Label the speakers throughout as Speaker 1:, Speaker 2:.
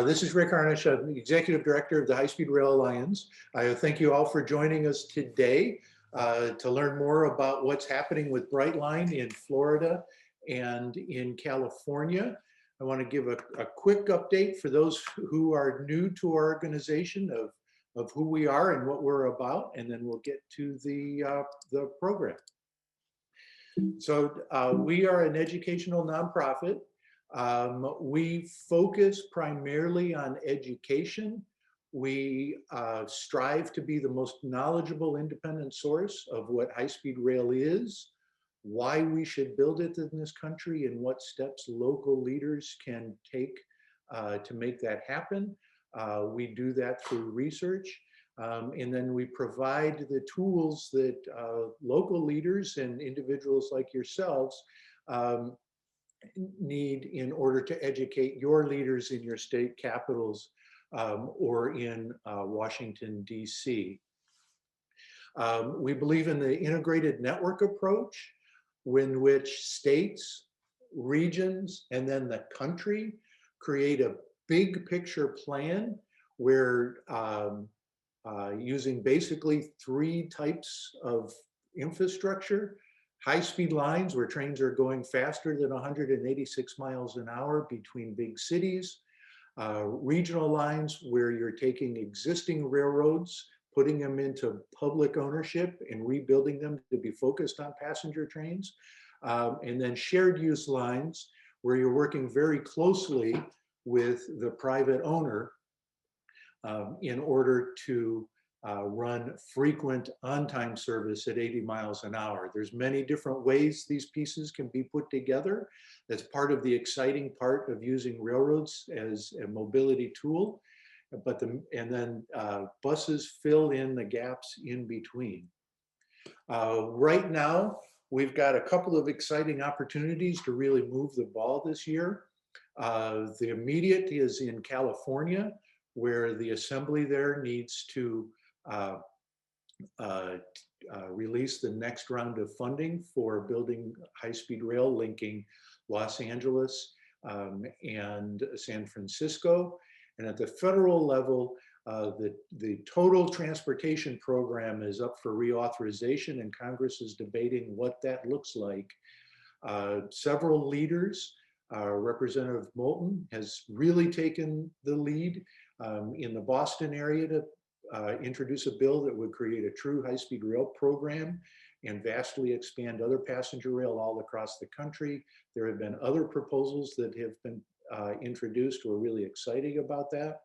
Speaker 1: This is Rick Harnish, I'm the Executive Director of the High Speed Rail Alliance. I thank you all for joining us today to learn more about what's happening with Brightline in Florida and in California. I want to give a quick update for those who are new to our organization of who we are and what we're about, and then we'll get to the program. So we are an educational nonprofit. We focus primarily on education. We strive to be the most knowledgeable independent source of what high-speed rail is, why we should build it in this country, and what steps local leaders can take to make that happen. We do that through research. And then we provide the tools that local leaders and individuals like yourselves need in order to educate your leaders in your state capitals or in Washington, D.C. We believe in the integrated network approach, in which states, regions, and then the country create a big picture plan where using basically three types of infrastructure: high-speed lines where trains are going faster than 186 miles an hour between big cities, regional lines where you're taking existing railroads, putting them into public ownership and rebuilding them to be focused on passenger trains, and then shared use lines where you're working very closely with the private owner in order to run frequent on-time service at 80 miles an hour. There's many different ways these pieces can be put together. That's part of the exciting part of using railroads as a mobility tool. But and then buses fill in the gaps in between. Right now, we've got a couple of exciting opportunities to really move the ball this year. The immediate is in California, where the assembly there needs to release the next round of funding for building high-speed rail linking Los Angeles and San Francisco. And at the federal level, the total transportation program is up for reauthorization, and Congress is debating what that looks like. Several leaders, Representative Moulton has really taken the lead in the Boston area to introduce a bill that would create a true high-speed rail program and vastly expand other passenger rail all across the country. There have been other proposals that have been introduced. We're really excited about that.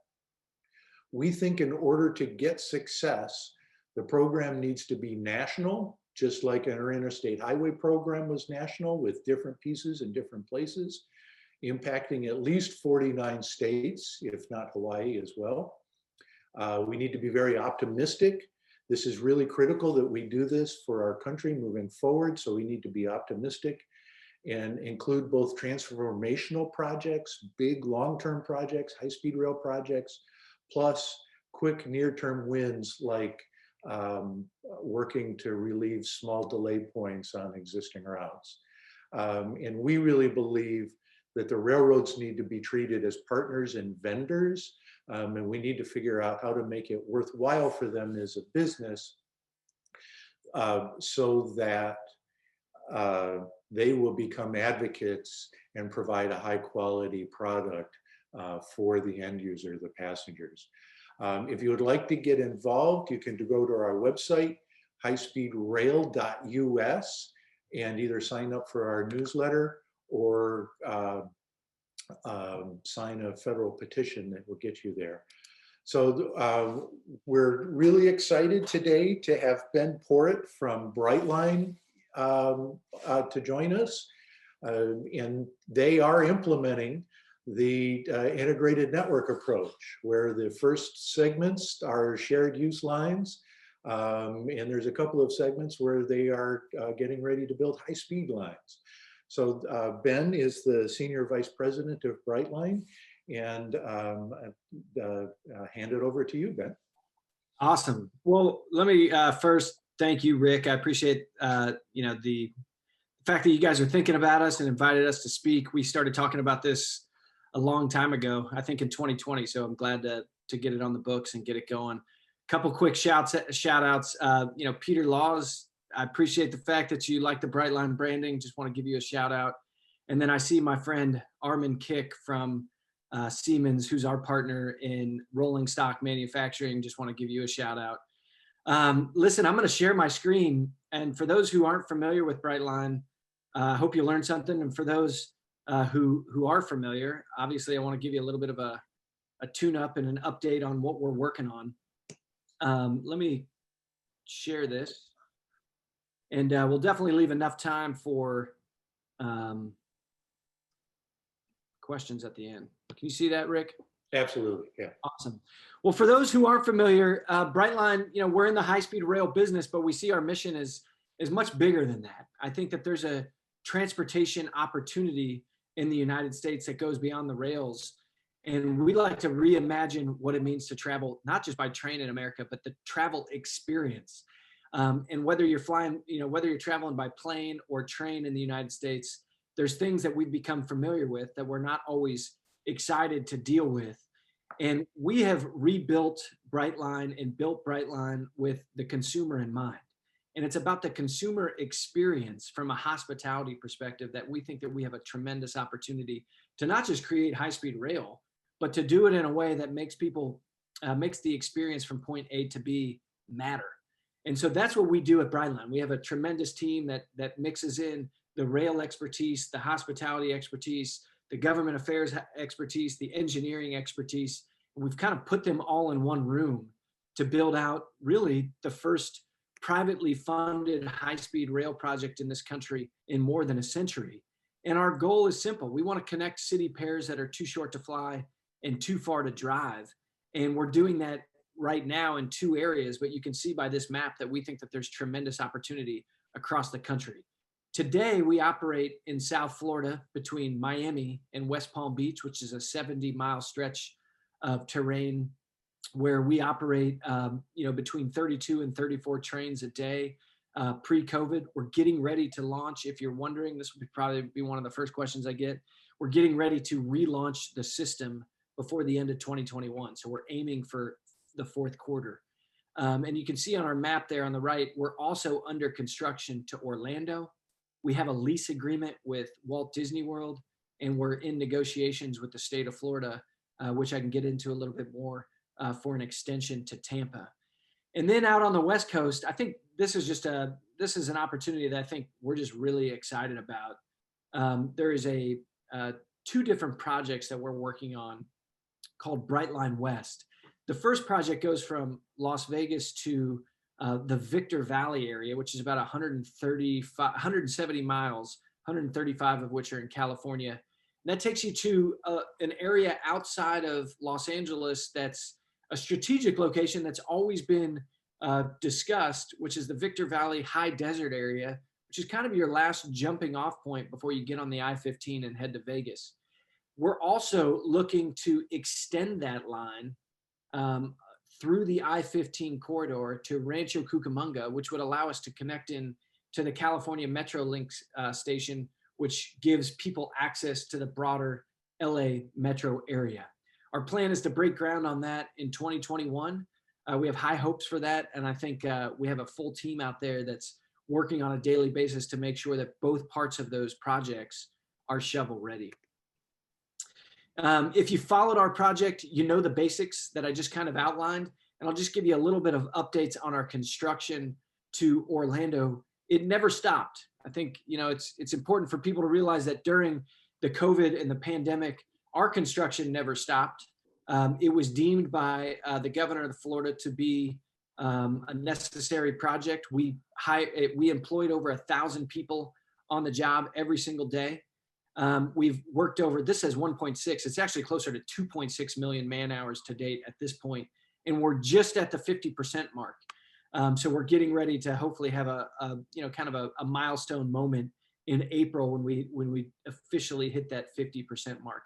Speaker 1: We think in order to get success, the program needs to be national, just like our interstate highway program was national, with different pieces in different places, impacting at least 49 states, if not Hawaii as well. We need to be very optimistic. This is really critical that we do this for our country moving forward, so we need to be optimistic and include both transformational projects, big long-term projects, high-speed rail projects, plus quick near-term wins like working to relieve small delay points on existing routes. And we really believe that the railroads need to be treated as partners and vendors, and we need to figure out how to make it worthwhile for them as a business so that they will become advocates and provide a high quality product for the end user, the passengers. If you would like to get involved, you can go to our website, highspeedrail.us, and either sign up for our newsletter or sign a federal petition that will get you there. So we're really excited today to have Ben Porritt from Brightline to join us. And they are implementing the integrated network approach, where the first segments are shared use lines. And there's a couple of segments where they are getting ready to build high-speed lines. So Ben is the Senior Vice President of Brightline, and hand it over to you, Ben.
Speaker 2: Awesome. Well, let me first thank you, Rick. I appreciate the fact that you guys are thinking about us and invited us to speak. We started talking about this a long time ago, I think in 2020. So I'm glad to get it on the books and get it going. Couple quick shout outs. Peter Laws, I appreciate the fact that you like the Brightline branding. Just want to give you a shout out. And then I see my friend Armin Kick from Siemens, who's our partner in rolling stock manufacturing. Just want to give you a shout out. Listen, I'm going to share my screen. And for those who aren't familiar with Brightline, I hope you learned something. And for those who are familiar, obviously I want to give you a little bit of a tune-up and an update on what we're working on. Let me share this. And we'll definitely leave enough time for questions at the end. Can you see that, Rick?
Speaker 1: Absolutely, yeah.
Speaker 2: Awesome. Well, for those who aren't familiar, Brightline, we're in the high-speed rail business, but we see our mission is much bigger than that. I think that there's a transportation opportunity in the United States that goes beyond the rails. And we like to reimagine what it means to travel, not just by train in America, but the travel experience. And whether you're flying, whether you're traveling by plane or train in the United States, there's things that we've become familiar with that we're not always excited to deal with. And we have rebuilt Brightline and built Brightline with the consumer in mind. And it's about the consumer experience from a hospitality perspective that we think that we have a tremendous opportunity to not just create high-speed rail, but to do it in a way that makes the experience from point A to B matter. And so that's what we do at Brightline. We have a tremendous team that mixes in the rail expertise, the hospitality expertise, the government affairs expertise, the engineering expertise. And we've kind of put them all in one room to build out really the first privately funded high-speed rail project in this country in more than a century. And our goal is simple. We want to connect city pairs that are too short to fly and too far to drive. And we're doing that right now in 2 areas, but you can see by this map that we think that there's tremendous opportunity across the country. Today, we operate in South Florida between Miami and West Palm Beach, which is a 70-mile stretch of terrain where we operate, between 32 and 34 trains a day. Pre-COVID, we're getting ready to launch. If you're wondering, this would probably be one of the first questions I get. We're getting ready to relaunch the system before the end of 2021. So we're aiming for the 4th quarter. And you can see on our map there on the right, we're also under construction to Orlando. We have a lease agreement with Walt Disney World, and we're in negotiations with the state of Florida, which I can get into a little bit more, for an extension to Tampa. And then out on the West Coast, I think this is an opportunity that I think we're just really excited about. There is 2 different projects that we're working on called Brightline West. The first project goes from Las Vegas to the Victor Valley area, which is about 170 miles, 135 of which are in California. And that takes you to an area outside of Los Angeles that's a strategic location that's always been discussed, which is the Victor Valley High Desert area, which is kind of your last jumping off point before you get on the I-15 and head to Vegas. We're also looking to extend that line through the I-15 corridor to Rancho Cucamonga, which would allow us to connect in to the California Metrolink station, which gives people access to the broader LA metro area. Our plan is to break ground on that in 2021. We have high hopes for that, and I think we have a full team out there that's working on a daily basis to make sure that both parts of those projects are shovel ready. If you followed our project, you know the basics that I just kind of outlined, and I'll just give you a little bit of updates on our construction to Orlando. It never stopped. I think it's important for people to realize that during the COVID and the pandemic, our construction never stopped. It was deemed by the governor of Florida to be a necessary project. We employed over 1,000 people on the job every single day. We've worked over, this says 1.6, it's actually closer to 2.6 million man hours to date at this point, and we're just at the 50% mark. So we're getting ready to hopefully have kind of a milestone moment in April when we officially hit that 50% mark.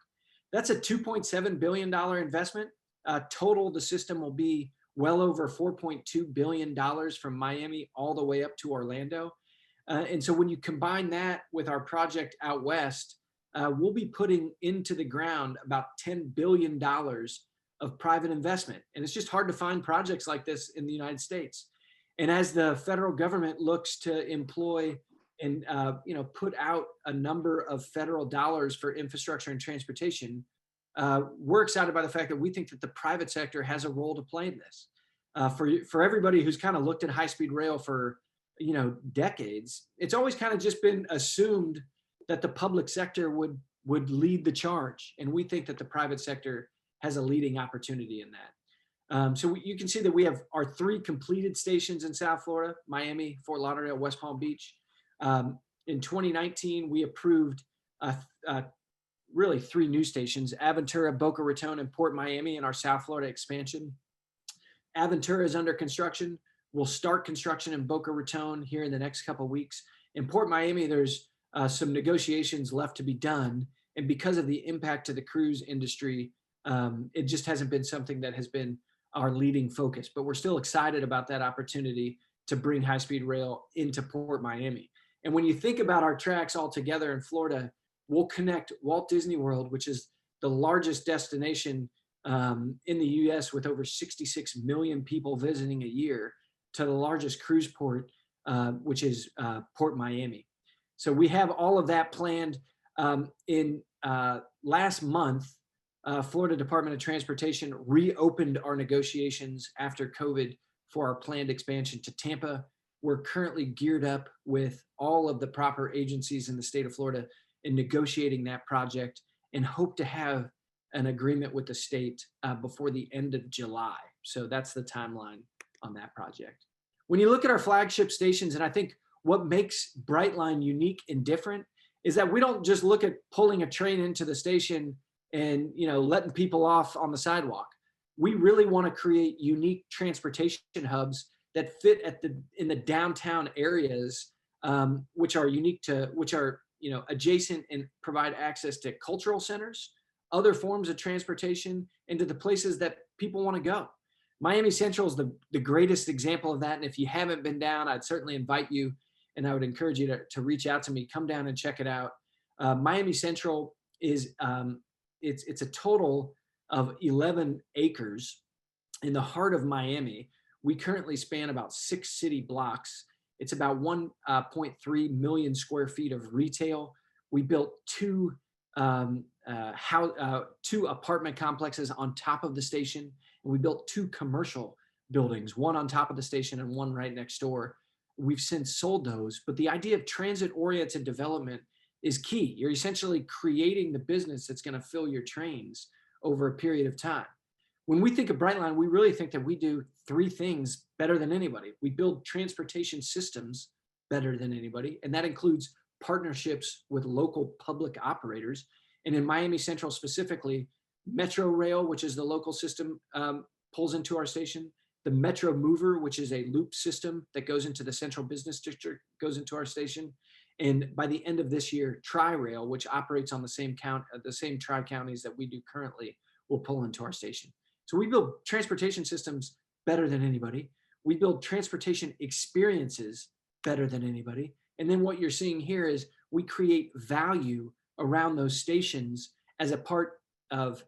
Speaker 2: That's a $2.7 billion investment. Total, the system will be well over $4.2 billion from Miami all the way up to Orlando. And so when you combine that with our project out west, we'll be putting into the ground about $10 billion of private investment. And it's just hard to find projects like this in the United States. And as the federal government looks to employ and put out a number of federal dollars for infrastructure and transportation, we're excited by the fact that we think that the private sector has a role to play in this. For everybody who's kind of looked at high-speed rail for decades, it's always kind of just been assumed that the public sector would lead the charge, and we think that the private sector has a leading opportunity in that. So you can see that we have our 3 completed stations in South Florida: Miami, Fort Lauderdale, West Palm Beach. In 2019, we approved really 3 new stations: Aventura, Boca Raton, and Port Miami in our South Florida expansion. Aventura is under construction. We'll start construction in Boca Raton here in the next couple of weeks. In Port Miami, there's some negotiations left to be done. And because of the impact to the cruise industry, it just hasn't been something that has been our leading focus. But we're still excited about that opportunity to bring high-speed rail into Port Miami. And when you think about our tracks all together in Florida, we'll connect Walt Disney World, which is the largest destination in the US with over 66 million people visiting a year, to the largest cruise port, which is Port Miami. So we have all of that planned. In last month, Florida Department of Transportation reopened our negotiations after COVID for our planned expansion to Tampa. We're currently geared up with all of the proper agencies in the state of Florida in negotiating that project, and hope to have an agreement with the state before the end of July. So that's the timeline on that project. When you look at our flagship stations, and I think what makes Brightline unique and different is that we don't just look at pulling a train into the station and letting people off on the sidewalk. We really want to create unique transportation hubs that fit in the downtown areas, which are adjacent and provide access to cultural centers, other forms of transportation, and to the places that people want to go. Miami Central is the greatest example of that. And if you haven't been down, I'd certainly invite you, and I would encourage you to reach out to me, come down and check it out. Miami Central is, it's a total of 11 acres in the heart of Miami. We currently span about 6 city blocks. It's about 1.3 million square feet of retail. We built 2 apartment complexes on top of the station. And we built 2 commercial buildings, one on top of the station and one right next door. We've since sold those, but the idea of transit-oriented development is key. You're essentially creating the business that's going to fill your trains over a period of time. When we think of Brightline, we really think that we do 3 things better than anybody. We build transportation systems better than anybody, and that includes partnerships with local public operators. And in Miami Central specifically, Metro Rail, which is the local system, pulls into our station. The Metro Mover, which is a loop system that goes into the central business district, goes into our station. And by the end of this year, Tri-Rail, which operates on the same tri-counties that we do currently, will pull into our station. So we build transportation systems better than anybody. We build transportation experiences better than anybody. And then what you're seeing here is we create value around those stations as a part of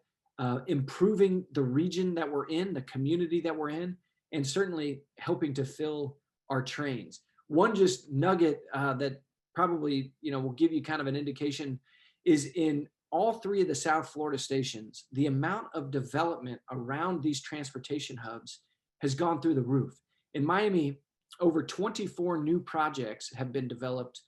Speaker 2: improving the region that we're in, the community that we're in, and certainly helping to fill our trains. One just nugget that probably will give you kind of an indication is in all 3 of the South Florida stations, the amount of development around these transportation hubs has gone through the roof. In Miami, over 24 new projects have been developed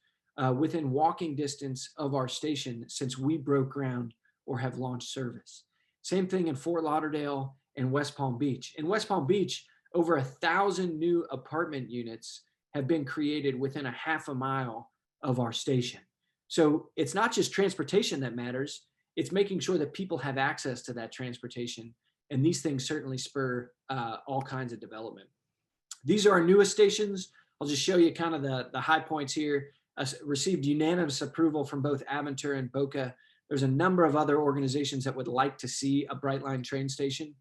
Speaker 2: within walking distance of our station since we broke ground or have launched service. Same thing in Fort Lauderdale and West Palm Beach. In West Palm Beach, over 1,000 new apartment units have been created within a half a mile of our station. So it's not just transportation that matters, it's making sure that people have access to that transportation. And these things certainly spur all kinds of development. These are our newest stations. I'll just show you kind of the high points here. Received unanimous approval from both Aventura and Boca. There's a number of other organizations that would like to see a Brightline train station.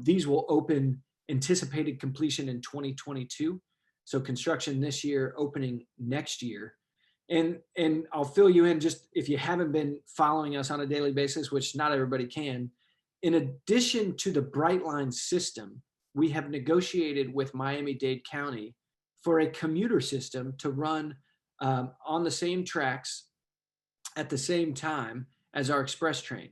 Speaker 2: These will open anticipated completion in 2022. So construction this year, opening next year. And I'll fill you in, just if you haven't been following us on a daily basis, which not everybody can. In addition to the Brightline system, we have negotiated with Miami-Dade County for a commuter system to run on the same tracks at the same time as our express train.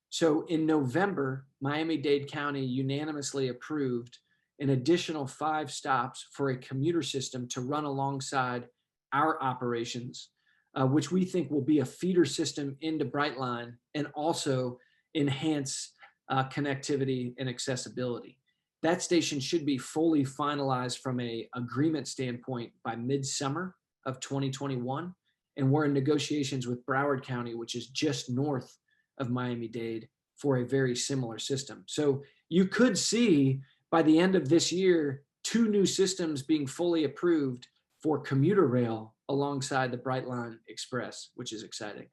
Speaker 2: So in November, Miami-Dade County unanimously approved an additional 5 stops for a commuter system to run alongside our operations, which we think will be a feeder system into Brightline and also enhance connectivity and accessibility. That station should be fully finalized from an agreement standpoint by midsummer of 2021. And we're in negotiations with Broward County, which is just north of Miami-Dade, for a very similar system. So you could see by the end of this year, 2 new systems being fully approved for commuter rail alongside the Brightline Express, which is exciting.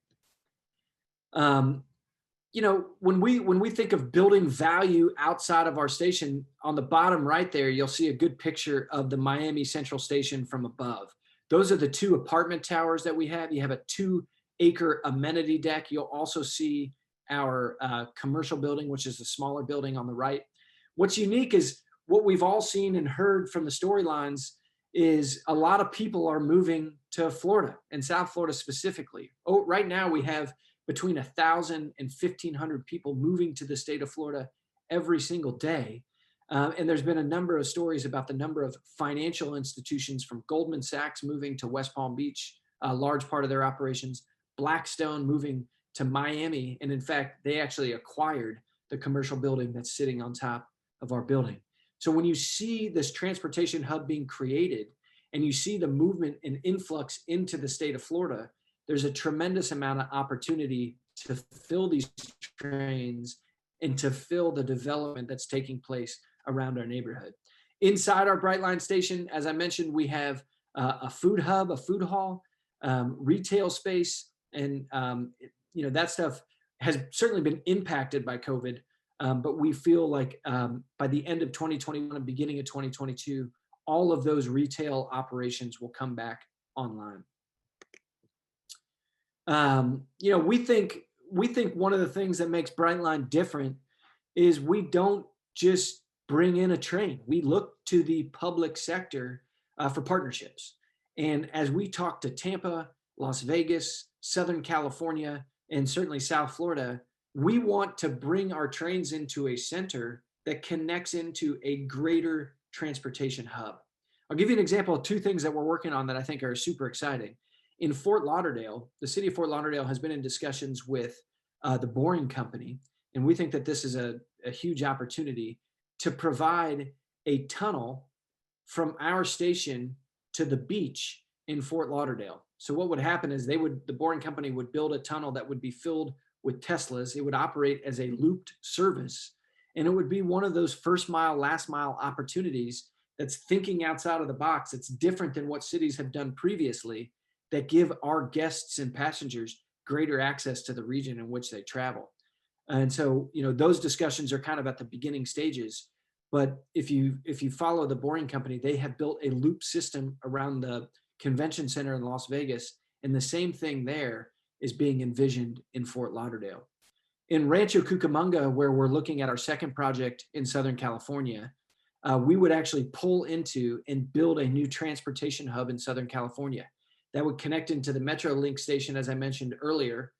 Speaker 2: You know, when we think of building value outside of our station, on the bottom right there, you'll see a good picture of the Miami Central Station from above. Those are the 2 apartment towers that we have. You have a 2-acre amenity deck. You'll also see our commercial building, which is the smaller building on the right. What's unique is what we've all seen and heard from the storylines is a lot of people are moving to Florida, and South Florida specifically. Oh, right now we have between 1,000 and 1,500 people moving to the state of Florida every single day. And there's been a number of stories about the number of financial institutions, from Goldman Sachs moving to West Palm Beach, a large part of their operations, Blackstone moving to Miami. And in fact, they actually acquired the commercial building that's sitting on top of our building. So when you see this transportation hub being created and you see the movement and influx into the state of Florida, there's a tremendous amount of opportunity to fill these trains and to fill the development that's taking place around our neighborhood. Inside our Brightline station, as I mentioned, we have a food hub, a food hall, retail space, and you know, that stuff has certainly been impacted by COVID, but we feel like by the end of 2021 and beginning of 2022, all of those retail operations will come back online. You know, we think one of the things that makes Brightline different is we don't just bring in a train. We look to the public sector for partnerships. And as we talk to Tampa, Las Vegas, Southern California, and certainly South Florida, we want to bring our trains into a center that connects into a greater transportation hub. I'll give you an example of 2 things that we're working on that I think are super exciting. In Fort Lauderdale, the city of Fort Lauderdale has been in discussions with the Boring Company, and we think that this is a huge opportunity to provide a tunnel from our station to the beach in Fort Lauderdale. So what would happen is the Boring Company would build a tunnel that would be filled with Teslas. It would operate as a looped service, and it would be one of those first mile, last mile opportunities that's thinking outside of the box. It's different than what cities have done previously, that give our guests and passengers greater access to the region in which they travel. And so, you know, those discussions are kind of at the beginning stages. But if you follow the Boring Company, they have built a loop system around the convention center in Las Vegas, and the same thing there is being envisioned in Fort Lauderdale. In Rancho Cucamonga, where we're looking at our second project in Southern California, we would actually pull into and build a new transportation hub in Southern California that would connect into the MetroLink station, as I mentioned earlier.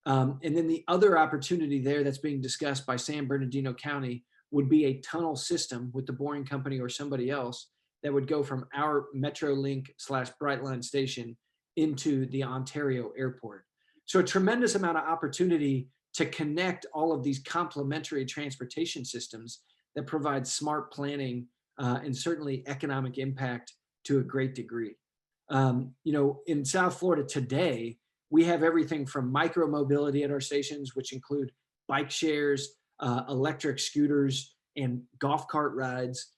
Speaker 2: And then the other opportunity there that's being discussed by San Bernardino County would be a tunnel system with the Boring Company or somebody else that would go from our MetroLink/Brightline station into the Ontario airport. So a tremendous amount of opportunity to connect all of these complementary transportation systems that provide smart planning and certainly economic impact to a great degree. You know, in South Florida today, we have everything from micro mobility at our stations, which include bike shares, electric scooters, and golf cart rides,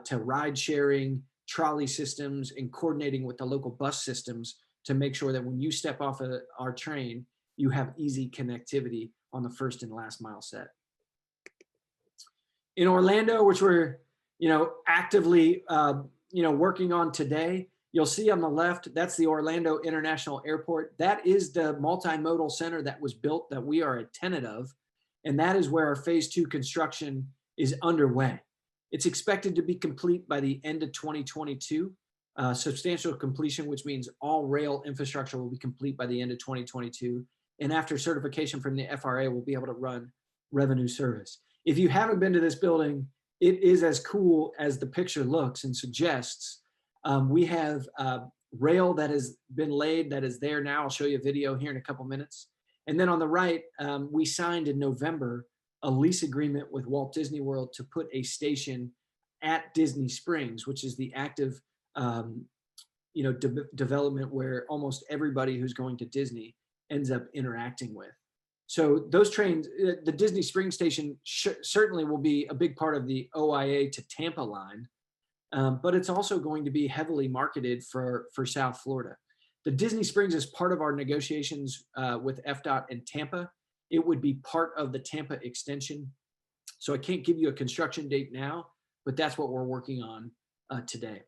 Speaker 2: to ride sharing, trolley systems, and coordinating with the local bus systems to make sure that when you step off of our train, you have easy connectivity on the first and last mile set. In Orlando, which we're, you know, actively, you know, working on today, You'll see on the left, that's the Orlando International Airport. That is the multimodal center that was built that we are a tenant of. And that is where our phase 2 construction is underway. It's expected to be complete by the end of 2022. Substantial completion, which means all rail infrastructure will be complete by the end of 2022. And after certification from the FRA, we'll be able to run revenue service. If you haven't been to this building, it is as cool as the picture looks and suggests. We have rail that has been laid that is there now. I'll show you a video here in a couple minutes. And then on the right, we signed in November a lease agreement with Walt Disney World to put a station at Disney Springs, which is the active development where almost everybody who's going to Disney ends up interacting with. So those trains, the Disney Springs station certainly will be a big part of the OIA to Tampa line, but it's also going to be heavily marketed for South Florida. The Disney Springs is part of our negotiations with FDOT and Tampa. It would be part of the Tampa extension. So I can't give you a construction date now, but that's what we're working on today.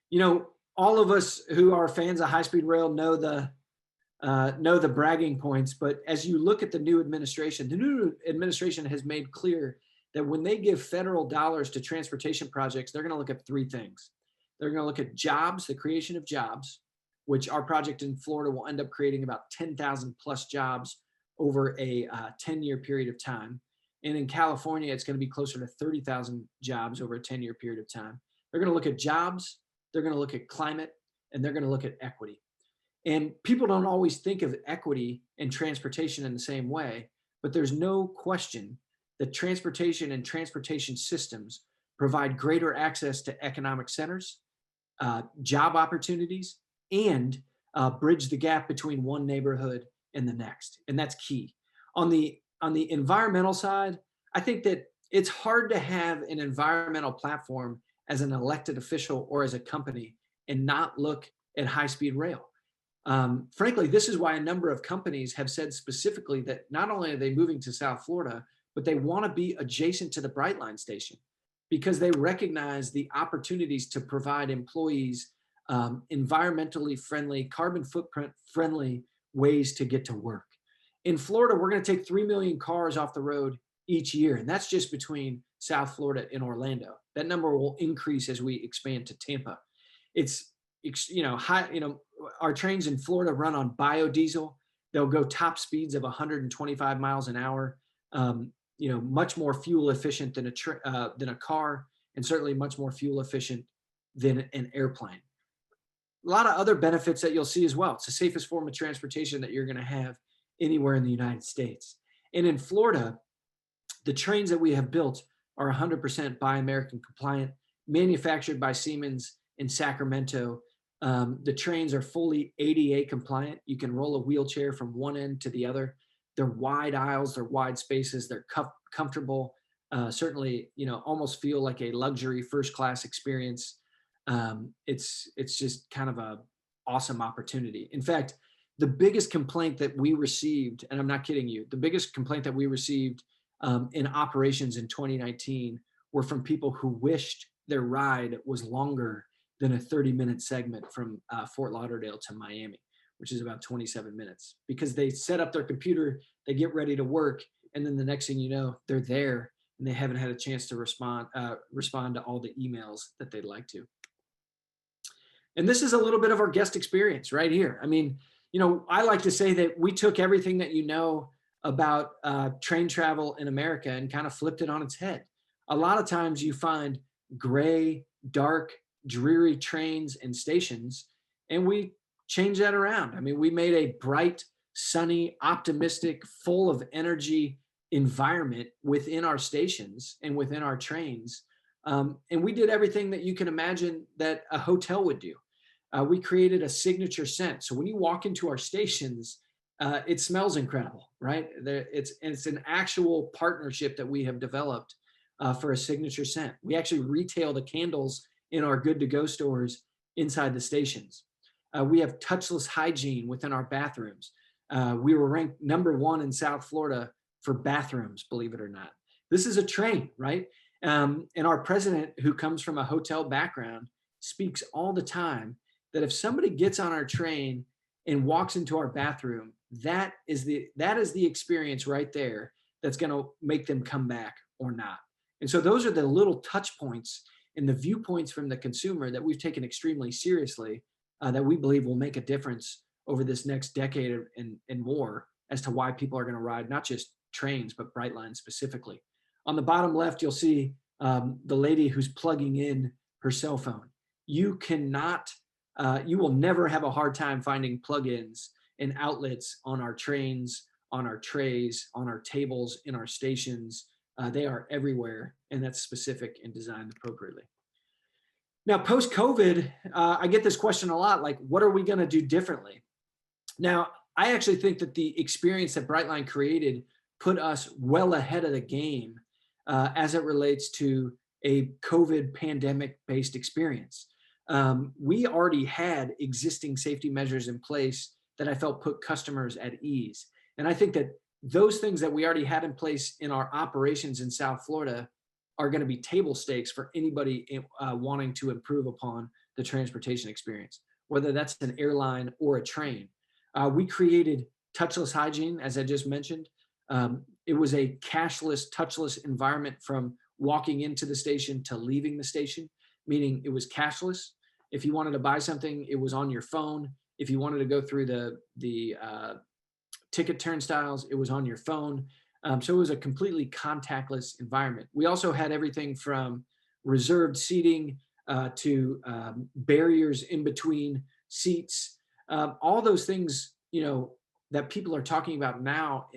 Speaker 2: You know, all of us who are fans of high-speed rail know the bragging points, but as you look at the new administration has made clear that when they give federal dollars to transportation projects, they're going to look at three things. They're going to look at jobs, the creation of jobs, which our project in Florida will end up creating about 10,000 plus jobs over a 10-year period of time. And in California, it's going to be closer to 30,000 jobs over a 10-year period of time. They're going to look at jobs, they're going to look at climate, and they're going to look at equity. And people don't always think of equity and transportation in the same way, but there's no question that transportation and transportation systems provide greater access to economic centers, job opportunities, and bridge the gap between one neighborhood and the next. And that's key. On the environmental side, I think that it's hard to have an environmental platform as an elected official or as a company and not look at high-speed rail. Frankly, this is why a number of companies have said specifically that not only are they moving to South Florida, but they want to be adjacent to the Brightline station because they recognize the opportunities to provide employees environmentally friendly, carbon footprint friendly ways to get to work. In Florida, we're going to take 3 million cars off the road each year, and that's just between South Florida and Orlando. That number will increase as we expand to Tampa. It's our trains in Florida run on biodiesel. They'll go top speeds of 125 miles an hour. Much more fuel efficient than a car, and certainly much more fuel efficient than an airplane. A lot of other benefits that you'll see as well. It's the safest form of transportation that you're going to have anywhere in the United States. And in Florida, the trains that we have built are 100% Buy American compliant, manufactured by Siemens in Sacramento. The trains are fully ADA compliant. You can roll a wheelchair from one end to the other. They're wide aisles, they're wide spaces, they're comfortable. Certainly, almost feel like a luxury first class experience. It's just kind of a awesome opportunity. In fact, the biggest complaint that we received, and I'm not kidding you, the biggest complaint that we received in operations in 2019 were from people who wished their ride was longer than a 30-minute segment from Fort Lauderdale to Miami, which is about 27 minutes, because they set up their computer, they get ready to work, and then the next thing you know, they're there and they haven't had a chance to respond to all the emails that they'd like to. And this is a little bit of our guest experience right here. I mean, I like to say that we took everything that you know about train travel in America and kind of flipped it on its head. A lot of times you find gray, dark, dreary trains and stations, and we change that around. I mean, we made a bright, sunny, optimistic, full of energy environment within our stations and within our trains. And we did everything that you can imagine that a hotel would do. We created a signature scent. So when you walk into our stations, it smells incredible, right? It's an actual partnership that we have developed for a signature scent. We actually retail the candles in our Good to Go stores inside the stations. We have touchless hygiene within our bathrooms. We were ranked #1 in South Florida for bathrooms, believe it or not. This is a train, right? And our president, who comes from a hotel background, speaks all the time that if somebody gets on our train and walks into our bathroom, that is the experience right there that's going to make them come back or not. And so those are the little touch points and the viewpoints from the consumer that we've taken extremely seriously, that we believe will make a difference over this next decade and more as to why people are going to ride not just trains, but Brightline specifically. On the bottom left, you'll see the lady who's plugging in her cell phone. You will never have a hard time finding plugins and outlets on our trains, on our trays, on our tables, in our stations. They are everywhere, and that's specific and designed appropriately. Now, post-COVID, I get this question a lot, like, what are we going to do differently? Now, I actually think that the experience that Brightline created put us well ahead of the game as it relates to a COVID pandemic-based experience. We already had existing safety measures in place that I felt put customers at ease. And I think that those things that we already had in place in our operations in South Florida are going to be table stakes for anybody wanting to improve upon the transportation experience, whether that's an airline or a train. We created Touchless Hygiene, as I just mentioned. It was a cashless, touchless environment from walking into the station to leaving the station, meaning it was cashless. If you wanted to buy something, it was on your phone. If you wanted to go through the ticket turnstiles, it was on your phone. So it was a completely contactless environment. We also had everything from reserved seating to barriers in between seats. All those things, that people are talking about now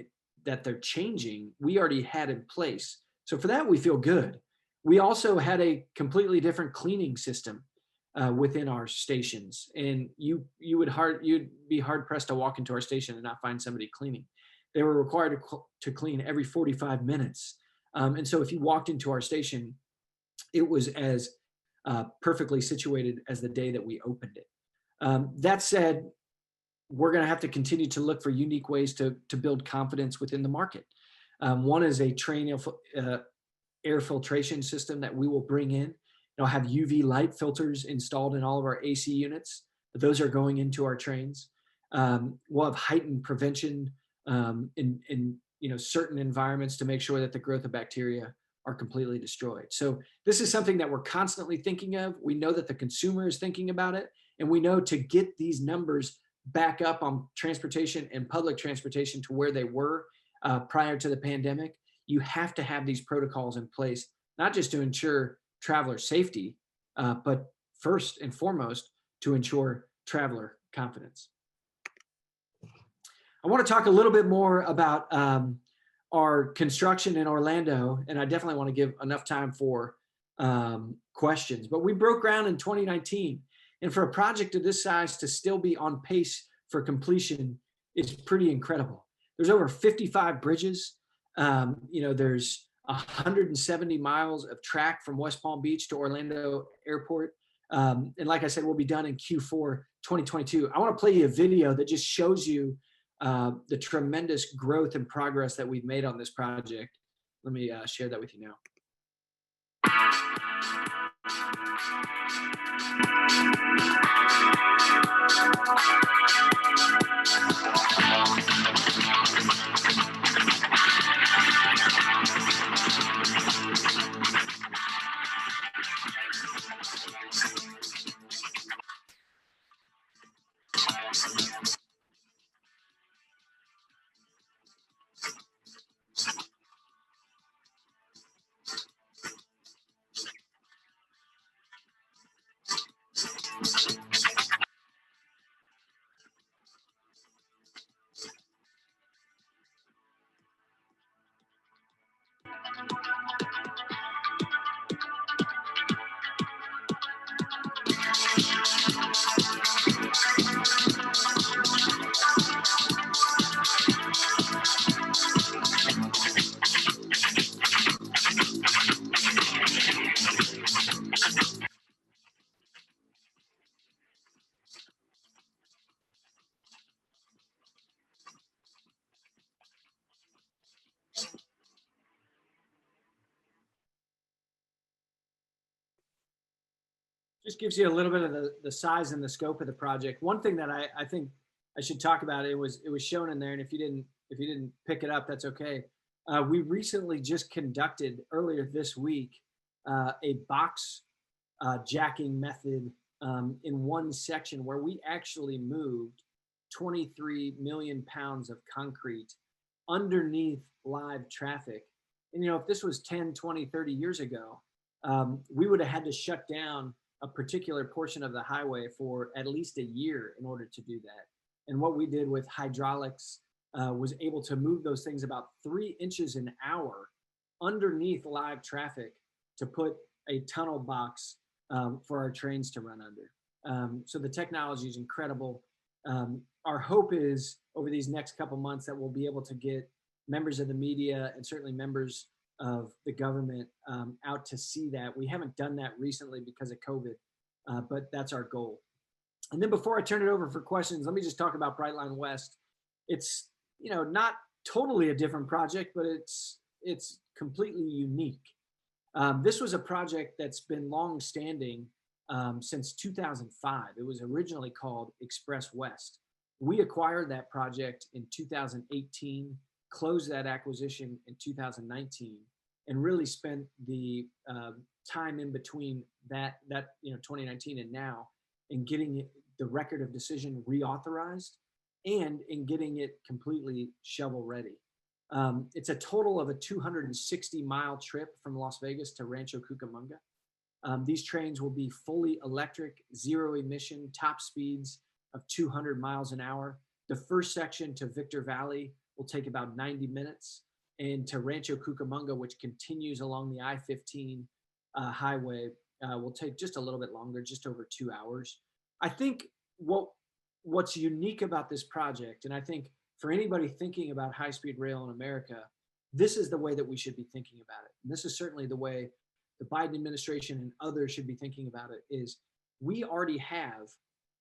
Speaker 2: that they're changing, we already had in place. So for that, we feel good. We also had a completely different cleaning system within our stations, and you'd be hard pressed to walk into our station and not find somebody cleaning. They were required to clean every 45 minutes. And so if you walked into our station, it was as perfectly situated as the day that we opened it. That said, we're going to have to continue to look for unique ways to build confidence within the market. One is a train air filtration system that we will bring in. It'll have UV light filters installed in all of our AC units. Those are going into our trains. We'll have heightened prevention in certain environments to make sure that the growth of bacteria are completely destroyed. So this is something that we're constantly thinking of. We know that the consumer is thinking about it, and we know to get these numbers back up on transportation and public transportation to where they were prior to the pandemic, you have to have these protocols in place, not just to ensure traveler safety, but first and foremost, to ensure traveler confidence. I want to talk a little bit more about our construction in Orlando, and I definitely want to give enough time for questions. But we broke ground in 2019, and for a project of this size to still be on pace for completion is pretty incredible. There's over 55 bridges. There's 170 miles of track from West Palm Beach to Orlando Airport. And like I said, we'll be done in Q4 2022. I want to play you a video that just shows you the tremendous growth and progress that we've made on this project. Let me share that with you now. Just gives you a little bit of the size and the scope of the project. One thing that I think I should talk about, it was shown in there, and if you didn't pick it up, that's okay. We recently just conducted earlier this week a box jacking method in one section where we actually moved 23 million pounds of concrete underneath live traffic. And, if this was 10, 20, 30 years ago, we would have had to shut down a particular portion of the highway for at least a year in order to do that. And what we did with hydraulics was able to move those things about 3 inches an hour underneath live traffic to put a tunnel box for our trains to run under. So the technology is incredible. Our hope is over these next couple months that we'll be able to get members of the media and certainly members of the government out to see that. We haven't done that recently because of COVID, but that's our goal. And then before I turn it over for questions, let me just talk about Brightline West. It's, not totally a different project, but it's completely unique. This was a project that's been long-standing since 2005. It was originally called Express West. We acquired that project in 2018, closed that acquisition in 2019, and really spent the time in between that 2019 and now in getting the record of decision reauthorized and in getting it completely shovel ready. It's a total of a 260-mile trip from Las Vegas to Rancho Cucamonga. These trains will be fully electric, zero emission, top speeds of 200 miles an hour. The first section to Victor Valley will take about 90 minutes, and to Rancho Cucamonga, which continues along the I-15 highway, will take just a little bit longer, just over 2 hours. I think what's unique about this project, and I think for anybody thinking about high-speed rail in America, this is the way that we should be thinking about it. And this is certainly the way the Biden administration and others should be thinking about it, is we already have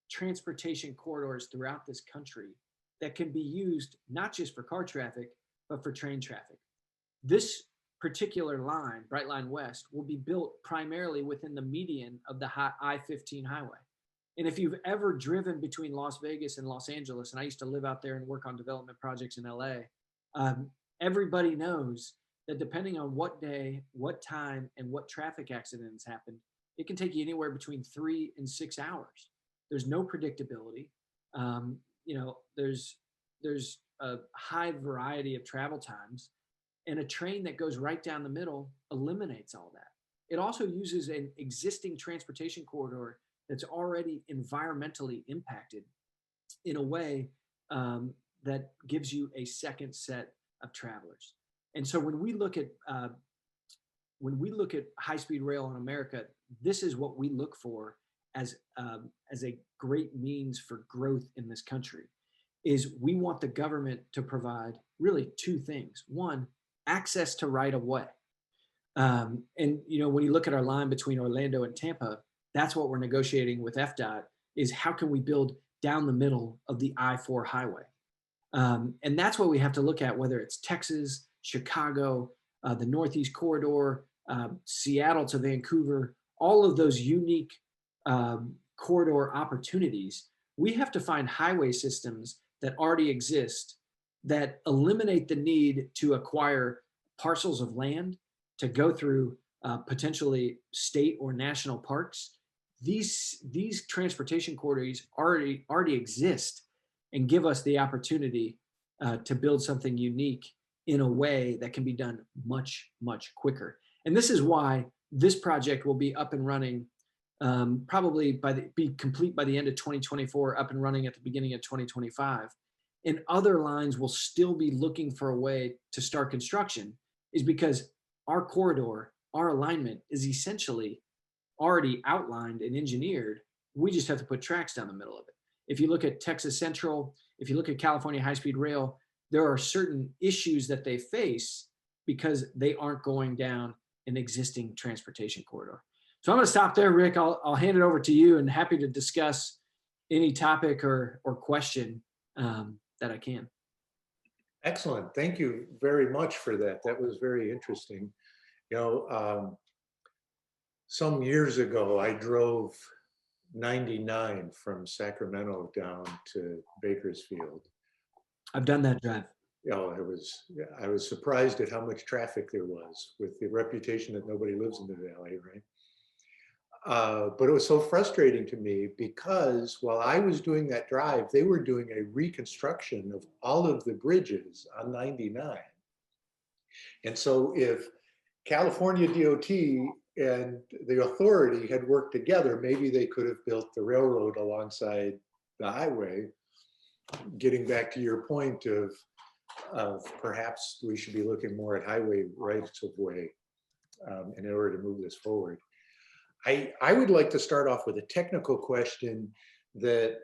Speaker 2: transportation corridors throughout this country that can be used not just for car traffic, but for train traffic. This particular line, Brightline West, will be built primarily within the median of the I-15 highway. And if you've ever driven between Las Vegas and Los Angeles, and I used to live out there and work on development projects in LA, everybody knows that depending on what day, what time, and what traffic accidents happen, it can take you anywhere between 3 and 6 hours. There's no predictability. There's a high variety of travel times, and a train that goes right down the middle eliminates all that. It also uses an existing transportation corridor that's already environmentally impacted in a way that gives you a second set of travelers. And so when we look at high-speed rail in America, this is what we look for as a great means for growth in this country. Is we want the government to provide really 2 things. One, access to right of way. And when you look at our line between Orlando and Tampa, that's what we're negotiating with FDOT, is how can we build down the middle of the I-4 highway? And that's what we have to look at, whether it's Texas, Chicago, the Northeast Corridor, Seattle to Vancouver, all of those unique corridor opportunities. We have to find highway systems that already exist that eliminate the need to acquire parcels of land to go through potentially state or national parks. These transportation corridors already exist and give us the opportunity to build something unique in a way that can be done much, much quicker. And this is why this project will be up and running probably be complete by the end of 2024, up and running at the beginning of 2025. And other lines will still be looking for a way to start construction, is because our corridor, our alignment is essentially already outlined and engineered. We just have to put tracks down the middle of it. If you look at Texas Central, if you look at California high-speed rail, there are certain issues that they face because they aren't going down an existing transportation corridor. So I'm going to stop there, Rick. I'll hand it over to you, and happy to discuss any topic or question that I can.
Speaker 1: Excellent. Thank you very much for that. That was very interesting. Some years ago, I drove 99 from Sacramento down to Bakersfield.
Speaker 2: I've done that drive.
Speaker 1: You know, I was surprised at how much traffic there was with the reputation that nobody lives in the valley, right? But it was so frustrating to me because while I was doing that drive, they were doing a reconstruction of all of the bridges on 99. And so if California DOT and the authority had worked together, maybe they could have built the railroad alongside the highway. Getting back to your point of perhaps we should be looking more at highway rights of way in order to move this forward. I would like to start off with a technical question that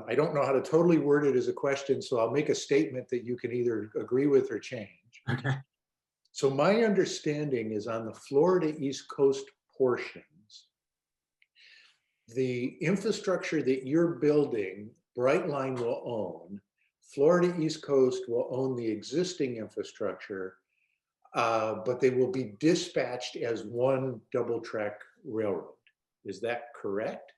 Speaker 1: I don't know how to totally word it as a question, so I'll make a statement that you can either agree with or change.
Speaker 2: Okay.
Speaker 1: So my understanding is on the Florida East Coast portions, the infrastructure that you're building, Brightline will own. Florida East Coast will own the existing infrastructure, but they will be dispatched as one double track railroad. Is that correct?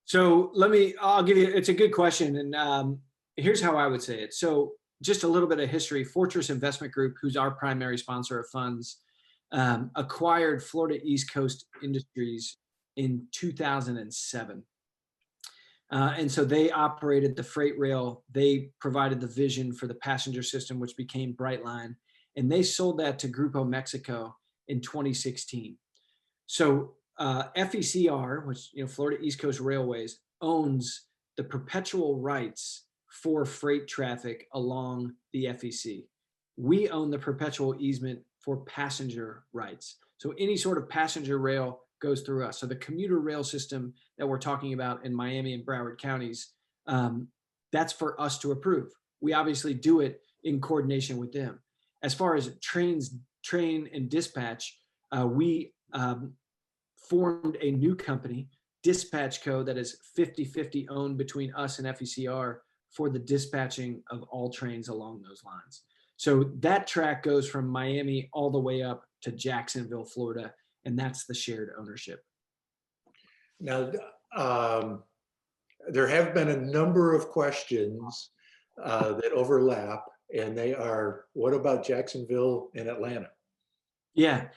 Speaker 2: So I'll give you, it's a good question. And here's how I would say it. So just a little bit of history. Fortress Investment Group, who's our primary sponsor of funds, acquired Florida East Coast Industries in 2007. And so they operated the freight rail. They provided the vision for the passenger system, which became Brightline. And they sold that to Grupo Mexico in 2016. So FECR, which, Florida East Coast Railways, owns the perpetual rights for freight traffic along the FEC. We own the perpetual easement for passenger rights. So any sort of passenger rail goes through us. So the commuter rail system that we're talking about in Miami and Broward counties, that's for us to approve. We obviously do it in coordination with them. As far as train and dispatch, we formed a new company, Dispatch Co, that is 50-50 owned between us and FECR for the dispatching of all trains along those lines. So that track goes from Miami all the way up to Jacksonville, Florida, and that's the shared ownership.
Speaker 1: Now, there have been a number of questions that overlap, and they are, what about Jacksonville and Atlanta?
Speaker 2: Yeah.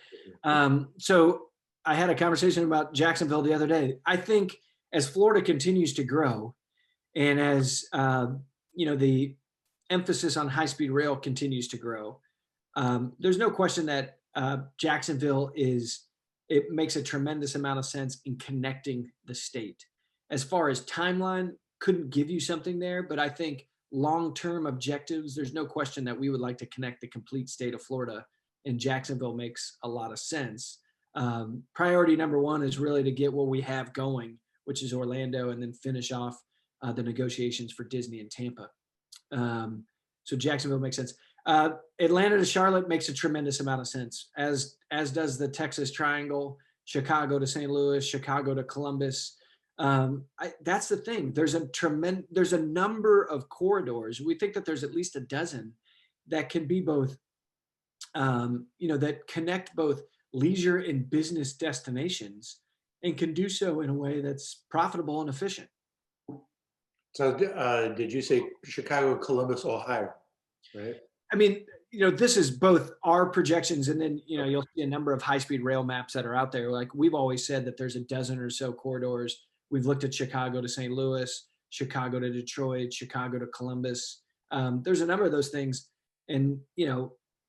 Speaker 2: So I had a conversation about Jacksonville the other day. I think as Florida continues to grow, and as the emphasis on high-speed rail continues to grow, there's no question that Jacksonville it makes a tremendous amount of sense in connecting the state. As far as timeline, couldn't give you something there, but I think long-term objectives, there's no question that we would like to connect the complete state of Florida, and Jacksonville makes a lot of sense. Priority number one is really to get what we have going, which is Orlando, and then finish off the negotiations for Disney and Tampa. So Jacksonville makes sense. Atlanta to Charlotte makes a tremendous amount of sense, as does the Texas Triangle, Chicago to St. Louis, Chicago to Columbus. That's the thing. There's a number of corridors. We think that there's at least a dozen that can be both, that connect both leisure and business destinations, and can do so in a way that's profitable and efficient.
Speaker 1: So did you say Chicago, Columbus, Ohio, right?
Speaker 2: I mean, this is both our projections, and then, you'll see a number of high-speed rail maps that are out there. Like we've always said that there's a dozen or so corridors. We've looked at Chicago to St. Louis, Chicago to Detroit, Chicago to Columbus. There's a number of those things. And,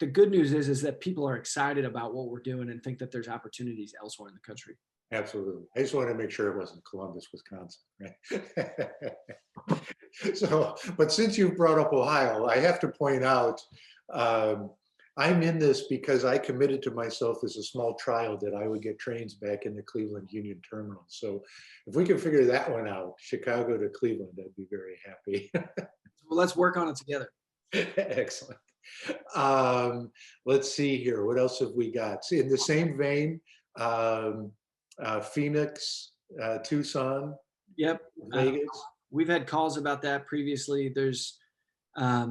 Speaker 2: the good news is that people are excited about what we're doing and think that there's opportunities elsewhere in the country.
Speaker 1: Absolutely. I just wanted to make sure it wasn't Columbus, Wisconsin, right? So, but since you brought up Ohio, I have to point out, I'm in this because I committed to myself as a small trial that I would get trains back in the Cleveland Union Terminal. So if we can figure that one out, Chicago to Cleveland, I'd be very happy.
Speaker 2: Well, let's work on it together.
Speaker 1: Excellent. Let's see here. What else have we got? In the same vein, Phoenix, Tucson,
Speaker 2: Yep.
Speaker 1: Vegas.
Speaker 2: We've had calls about that previously. There's, I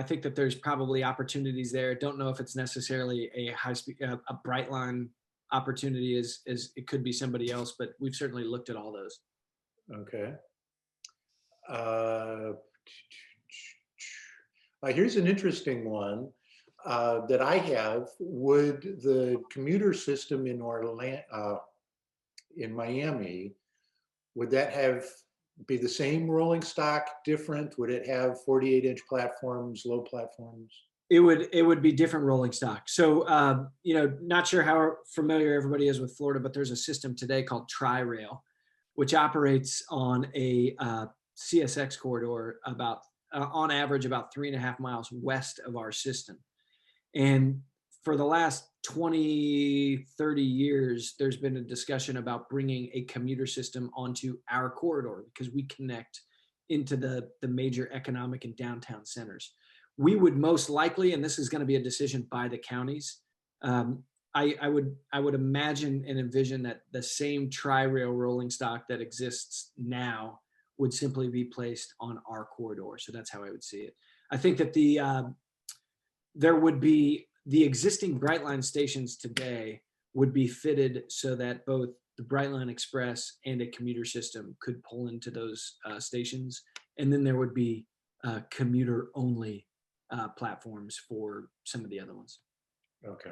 Speaker 2: think that there's probably opportunities there. Don't know if it's necessarily a high-speed, a Brightline opportunity. Is it could be somebody else, but we've certainly looked at all those.
Speaker 1: Okay. Uh, Here's an interesting one that I have. Would the commuter system in in Miami, would that be the same rolling stock, different? Would it have 48-inch platforms, low platforms?
Speaker 2: It would be different rolling stock. So not sure how familiar everybody is with Florida, but there's a system today called Tri-Rail, which operates on a CSX corridor about on average about 3.5 miles west of our system. And for the last 20, 30 years, there's been a discussion about bringing a commuter system onto our corridor because we connect into the major economic and downtown centers. We would most likely, and this is going to be a decision by the counties, I would imagine and envision that the same tri-rail rolling stock that exists now would simply be placed on our corridor. So that's how I would see it. I think that there would be the existing Brightline stations today would be fitted so that both the Brightline Express and a commuter system could pull into those stations. And then there would be commuter only platforms for some of the other ones.
Speaker 1: Okay.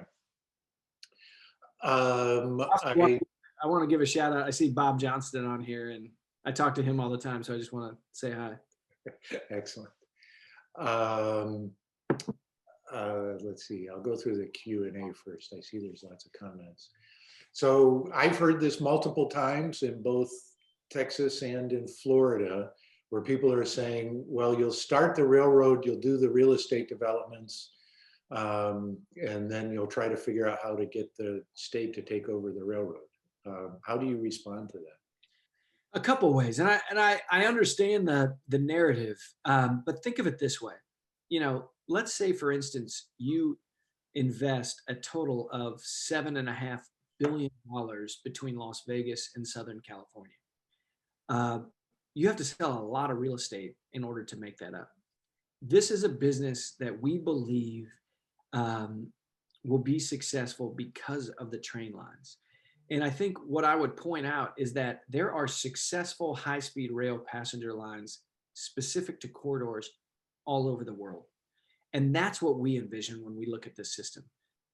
Speaker 2: I want to give a shout out. I see Bob Johnston on here and I talk to him all the time. So I just want to say hi.
Speaker 1: Excellent. Let's see, I'll go through the Q&A first. I see there's lots of comments. So I've heard this multiple times in both Texas and in Florida, where people are saying, well, you'll start the railroad, you'll do the real estate developments, and then you'll try to figure out how to get the state to take over the railroad. How do you respond to that?
Speaker 2: A couple ways, and I understand the narrative, but think of it this way. Let's say, for instance, you invest a total of $7.5 billion between Las Vegas and Southern California. You have to sell a lot of real estate in order to make that up. This is a business that we believe will be successful because of the train lines. And I think what I would point out is that there are successful high-speed rail passenger lines specific to corridors all over the world. And that's what we envision when we look at this system.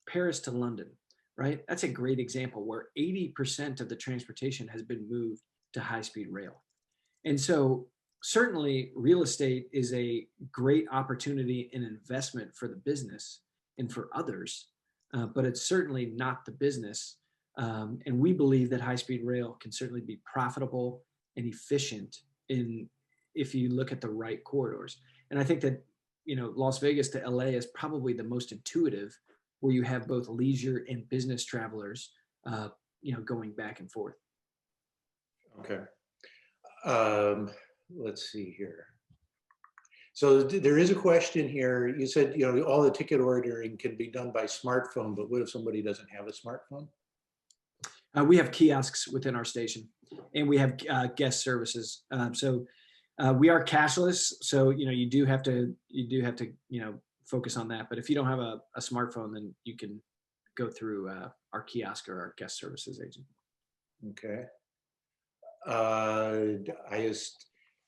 Speaker 2: Paris to London, right? That's a great example where 80% of the transportation has been moved to high-speed rail. And so certainly real estate is a great opportunity and investment for the business and for others, but it's certainly not the business. And we believe that high-speed rail can certainly be profitable and efficient if you look at the right corridors. And I think that Las Vegas to LA is probably the most intuitive, where you have both leisure and business travelers, going back and forth.
Speaker 1: Okay. Let's see here. So there is a question here. You said, all the ticket ordering can be done by smartphone, but what if somebody doesn't have a smartphone?
Speaker 2: We have kiosks within our station, and we have guest services. So we are cashless. So you do have to focus on that. But if you don't have a smartphone, then you can go through our kiosk or our guest services agent.
Speaker 1: Okay.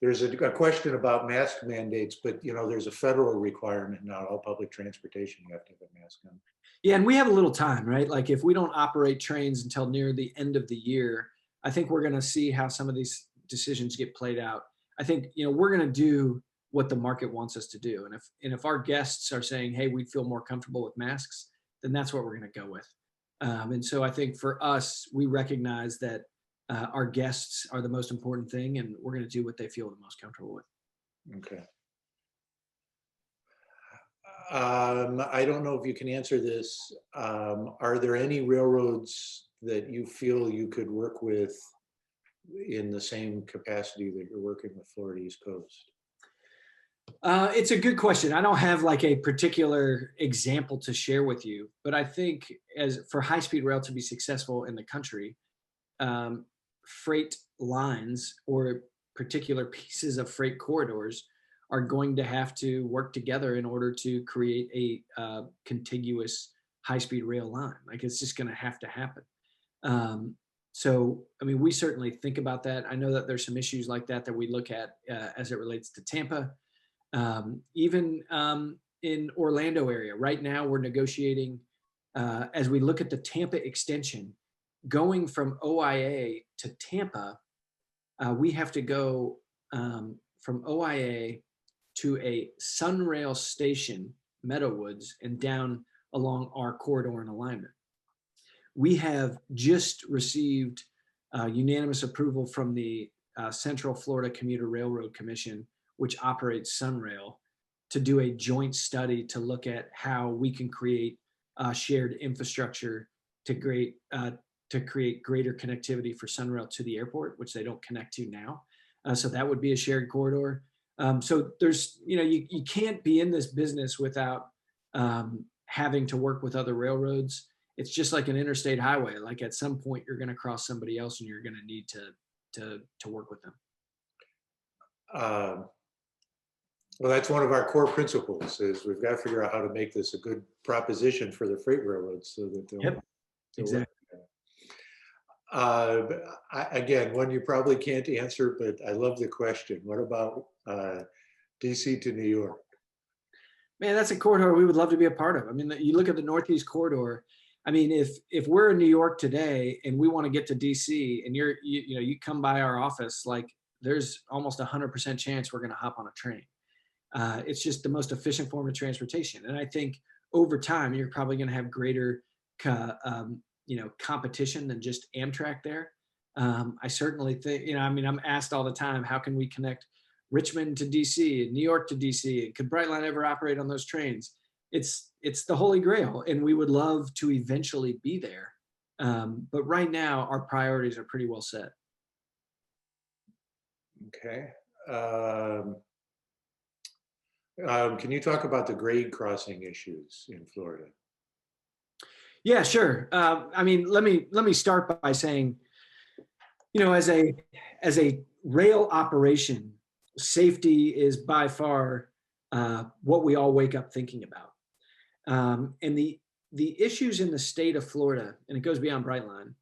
Speaker 1: There's a question about mask mandates, but there's a federal requirement now. All public transportation, you have to have a mask on.
Speaker 2: Yeah, and we have a little time, right? Like if we don't operate trains until near the end of the year, I think we're going to see how some of these decisions get played out. I think we're going to do what the market wants us to do, and if our guests are saying, "Hey, we feel more comfortable with masks," then that's what we're going to go with. And so I think for us, we recognize that our guests are the most important thing, and we're going to do what they feel the most comfortable with.
Speaker 1: Okay. I don't know if you can answer this. Are there any railroads that you feel you could work with in the same capacity that you're working with Florida East Coast?
Speaker 2: It's a good question. I don't have like a particular example to share with you, but I think as for high-speed rail to be successful in the country, freight lines or particular pieces of freight corridors are going to have to work together in order to create a contiguous high-speed rail line. Like it's just going to have to happen. So, I mean, we certainly think about that. I know that there's some issues like that that we look at as it relates to Tampa. Even in Orlando area, right now we're negotiating as we look at the Tampa extension, going from OIA to Tampa, we have to go from OIA to a Sunrail station, Meadowwoods, and down along our corridor in alignment. We have just received unanimous approval from the Central Florida Commuter Railroad Commission, which operates Sunrail, to do a joint study to look at how we can create shared infrastructure to create greater connectivity for Sunrail to the airport, which they don't connect to now. So that would be a shared corridor. So there's, you can't be in this business without having to work with other railroads. It's just like an interstate highway. Like at some point you're going to cross somebody else and you're going to need to work with them.
Speaker 1: Well, that's one of our core principles is we've got to figure out how to make this a good proposition for the freight railroads so that they'll,
Speaker 2: Yep, exactly.
Speaker 1: Again, one you probably can't answer, but I love the question. What about DC to New York?
Speaker 2: Man, that's a corridor we would love to be a part of. I mean, you look at the Northeast corridor. I mean, if we're in New York today and we want to get to DC and you come by our office, like there's almost 100% chance we're going to hop on a train. It's just the most efficient form of transportation. And I think over time, you're probably going to have greater competition than just Amtrak there. I certainly think, I'm asked all the time, how can we connect Richmond to DC and New York to DC? And could Brightline ever operate on those trains? It's the holy grail, and we would love to eventually be there. But right now, our priorities are pretty well set.
Speaker 1: Okay. Can you talk about the grade crossing issues in Florida?
Speaker 2: Yeah, sure. I mean, let me start by saying, as a rail operation, safety is by far what we all wake up thinking about. And the issues in the state of Florida, and it goes beyond Brightline.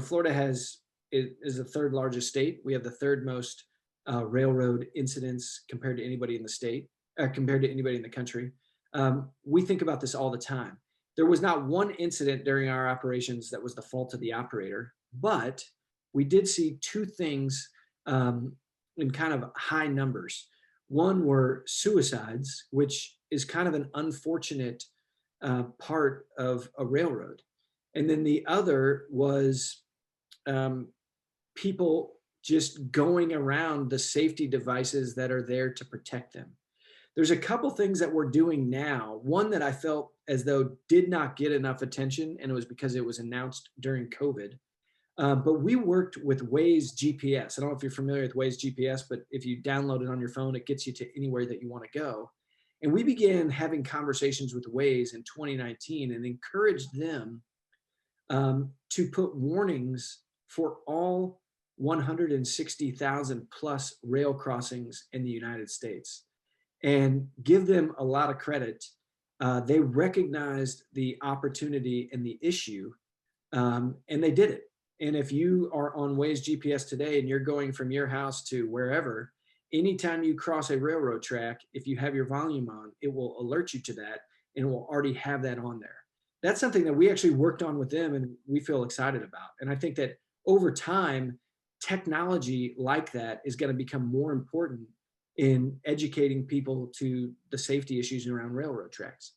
Speaker 2: Florida is the third largest state. We have the third most railroad incidents compared to anybody in the state, compared to anybody in the country. We think about this all the time. There was not one incident during our operations that was the fault of the operator, but we did see two things in kind of high numbers. One were suicides, which is kind of an unfortunate part of a railroad. And then the other was people just going around the safety devices that are there to protect them. There's a couple things that we're doing now. One that I felt as though did not get enough attention, and it was because it was announced during COVID. But we worked with Waze GPS. I don't know if you're familiar with Waze GPS, but if you download it on your phone, it gets you to anywhere that you want to go. And we began having conversations with Waze in 2019 and encouraged them to put warnings for all 160,000 plus rail crossings in the United States, and give them a lot of credit. They recognized the opportunity and the issue, and they did it. And if you are on Waze GPS today and you're going from your house to wherever, anytime you cross a railroad track, if you have your volume on, it will alert you to that and it will already have that on there. That's something that we actually worked on with them and we feel excited about. And I think that over time, technology like that is going to become more important in educating people to the safety issues around railroad tracks.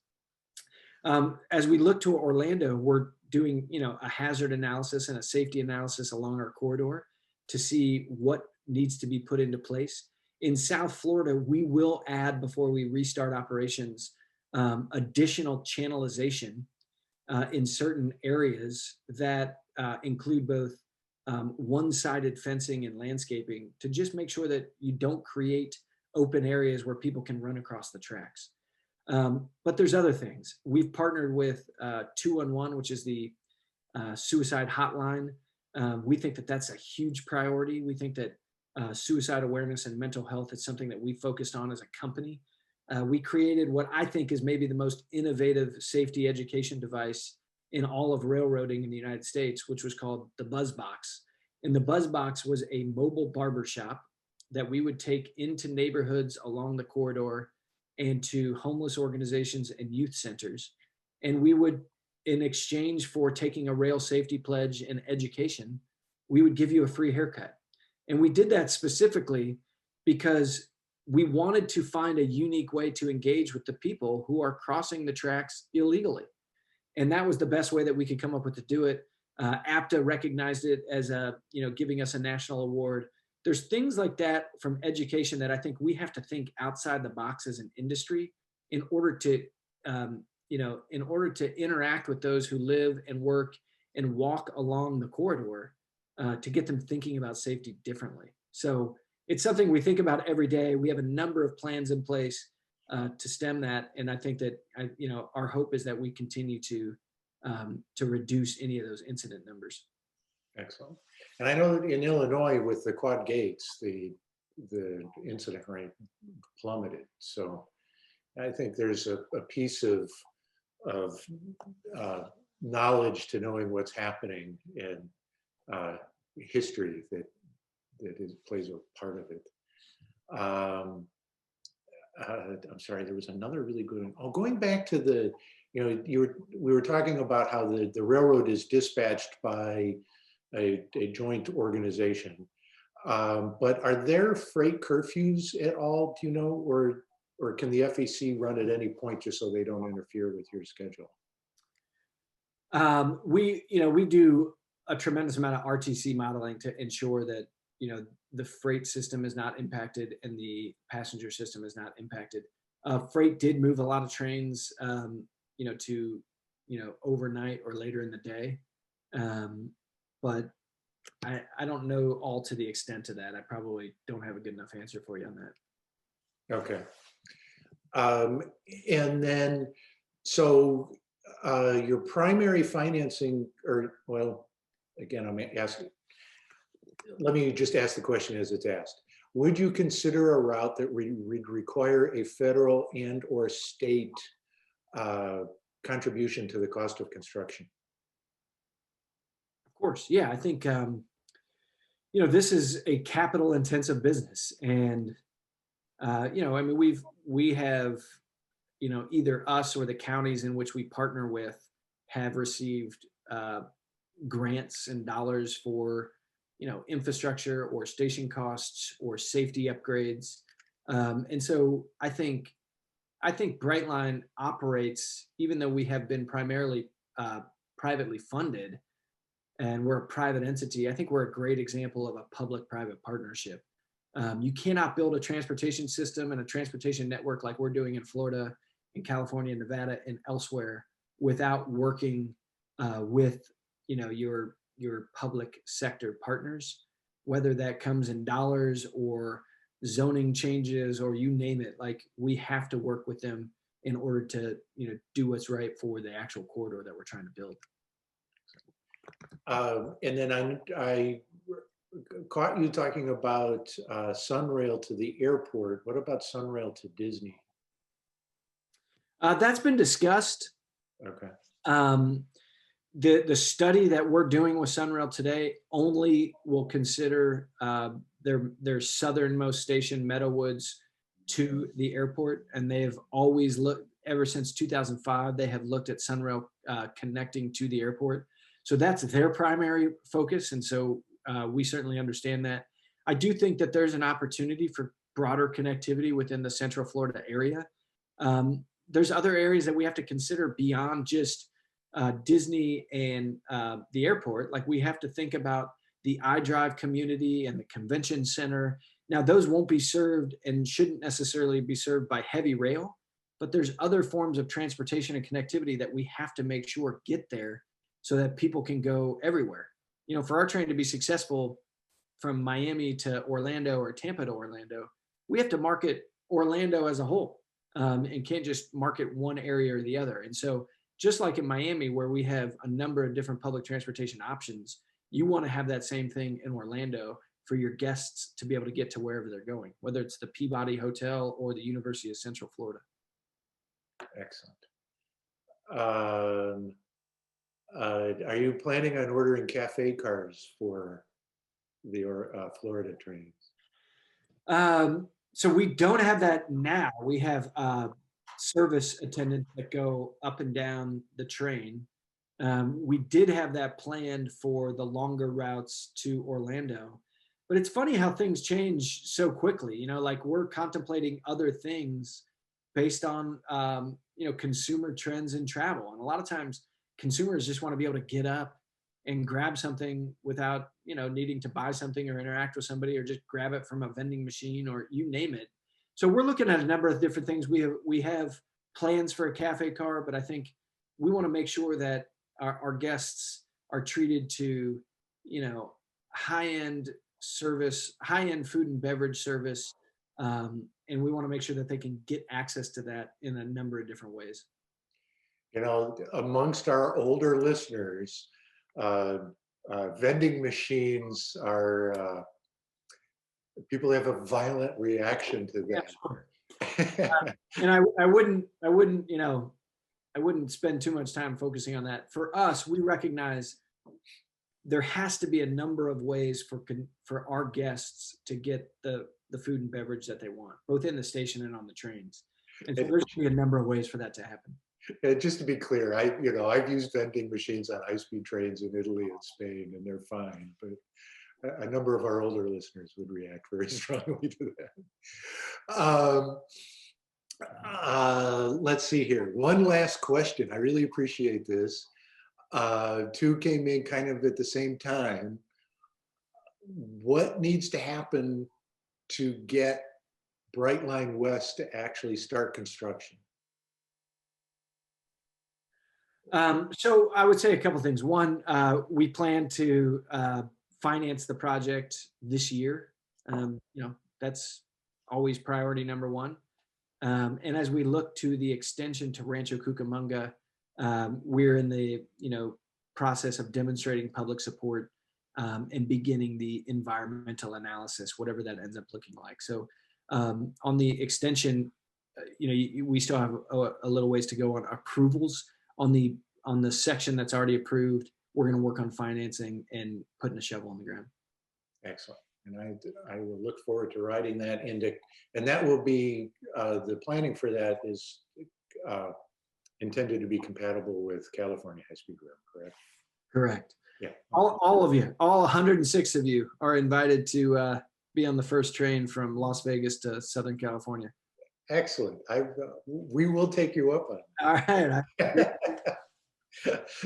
Speaker 2: As we look to Orlando, we're doing, a hazard analysis and a safety analysis along our corridor to see what needs to be put into place. In South Florida, we will add, before we restart operations, additional channelization in certain areas that include both one-sided fencing and landscaping to just make sure that you don't create open areas where people can run across the tracks. But there's other things. We've partnered with 211, which is the suicide hotline. We think that that's a huge priority. We think that suicide awareness and mental health is something that we focused on as a company. We created what I think is maybe the most innovative safety education device in all of railroading in the United States, which was called the Buzz Box. And the Buzz Box was a mobile barber shop that we would take into neighborhoods along the corridor and to homeless organizations and youth centers. And we would, in exchange for taking a rail safety pledge and education, we would give you a free haircut. And we did that specifically because we wanted to find a unique way to engage with the people who are crossing the tracks illegally. And that was the best way that we could come up with to do it. APTA recognized it as giving us a national award. There's things like that from education that I think we have to think outside the box as an industry in order to, interact with those who live and work and walk along the corridor to get them thinking about safety differently. So it's something we think about every day. We have a number of plans in place to stem that, and I think that our hope is that we continue to reduce any of those incident numbers.
Speaker 1: Excellent. And I know that in Illinois with the quad gates, the incident rate plummeted. So I think there's a piece of knowledge to knowing what's happening in history that plays a part of it. I'm sorry, there was another really good one. Oh, going back to the, we were talking about how the railroad is dispatched by a joint organization. But are there freight curfews at all, do you know, or can the FEC run at any point just so they don't interfere with your schedule?
Speaker 2: We do a tremendous amount of RTC modeling to ensure that, the freight system is not impacted and the passenger system is not impacted. Freight did move a lot of trains, to, overnight or later in the day. But I don't know all to the extent of that. I probably don't have a good enough answer for you on that.
Speaker 1: Okay. And then, so your primary financing, again, I'm asking, let me just ask the question as it's asked. Would you consider a route that would require a federal and or state contribution to the cost of construction?
Speaker 2: Of course, yeah. I think, this is a capital intensive business. And, we have, either us or the counties in which we partner with have received grants and dollars for, infrastructure or station costs or safety upgrades. And so I think Brightline operates, even though we have been primarily privately funded and we're a private entity, I think we're a great example of a public-private partnership. You cannot build a transportation system and a transportation network like we're doing in Florida, in California, Nevada, and elsewhere without working with, your public sector partners, whether that comes in dollars or zoning changes or you name it. Like, we have to work with them in order to, do what's right for the actual corridor that we're trying to build.
Speaker 1: And then I caught you talking about Sunrail to the airport. What about Sunrail to Disney?
Speaker 2: That's been discussed.
Speaker 1: Okay.
Speaker 2: The study that we're doing with Sunrail today only will consider their southernmost station, Meadowwoods, to the airport, and they have always looked, ever since 2005, they have looked at Sunrail connecting to the airport. So that's their primary focus, and so we certainly understand that. I do think that there's an opportunity for broader connectivity within the Central Florida area. There's other areas that we have to consider beyond just Disney and the airport. Like, we have to think about the iDrive community and the convention center. Now, those won't be served and shouldn't necessarily be served by heavy rail, but there's other forms of transportation and connectivity that we have to make sure get there so that people can go everywhere. For our train to be successful from Miami to Orlando or Tampa to Orlando, we have to market Orlando as a whole and can't just market one area or the other. And so, just like in Miami, where we have a number of different public transportation options, you want to have that same thing in Orlando for your guests to be able to get to wherever they're going, whether it's the Peabody Hotel or the University of Central Florida.
Speaker 1: Excellent. Are you planning on ordering cafe cars for the Florida trains?
Speaker 2: So we don't have that now. We have service attendants that go up and down the train. We did have that planned for the longer routes to Orlando, but it's funny how things change so quickly. You know, like we're contemplating other things based on consumer trends in travel, and a lot of times consumers just want to be able to get up and grab something without needing to buy something or interact with somebody, or just grab it from a vending machine, or you name it. So we're looking at a number of different things. We have plans for a cafe car, but I think we want to make sure that our guests are treated to high-end service, high-end food and beverage service, and we want to make sure that they can get access to that in a number of different ways.
Speaker 1: Amongst our older listeners, vending machines are, people have a violent reaction to that.
Speaker 2: Yeah, sure. And I wouldn't spend too much time focusing on that. For us, we recognize there has to be a number of ways for our guests to get the food and beverage that they want, both in the station and on the trains. And so there's going to be a number of ways for that to happen.
Speaker 1: And just to be clear, I've used vending machines on high-speed trains in Italy and Spain, and they're fine. But a number of our older listeners would react very strongly to that. Let's see here. One last question. I really appreciate this. Two came in kind of at the same time. What needs to happen to get Brightline West to actually start construction?
Speaker 2: So I would say a couple things. One, we plan to finance the project this year. That's always priority number one. And as we look to the extension to Rancho Cucamonga, we're in the process of demonstrating public support and beginning the environmental analysis, whatever that ends up looking like. So on the extension, we still have a little ways to go on approvals. On the section that's already approved, we're going to work on financing and putting a shovel on the ground.
Speaker 1: Excellent. And I will look forward to writing that into, and that will be, the planning for that is intended to be compatible with California high-speed rail, correct?
Speaker 2: Correct.
Speaker 1: Yeah.
Speaker 2: All of you, all 106 of you are invited to be on the first train from Las Vegas to Southern California.
Speaker 1: Excellent. We will take you up on
Speaker 2: All
Speaker 1: it.
Speaker 2: right.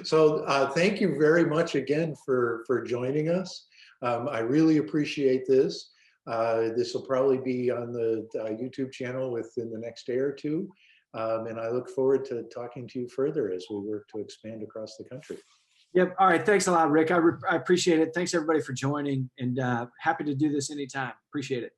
Speaker 1: So thank you very much again for joining us. I really appreciate this. This will probably be on the YouTube channel within the next day or two. And I look forward to talking to you further as we work to expand across the country.
Speaker 2: Yep. All right. Thanks a lot, Rick. I appreciate it. Thanks everybody for joining, and happy to do this anytime. Appreciate it.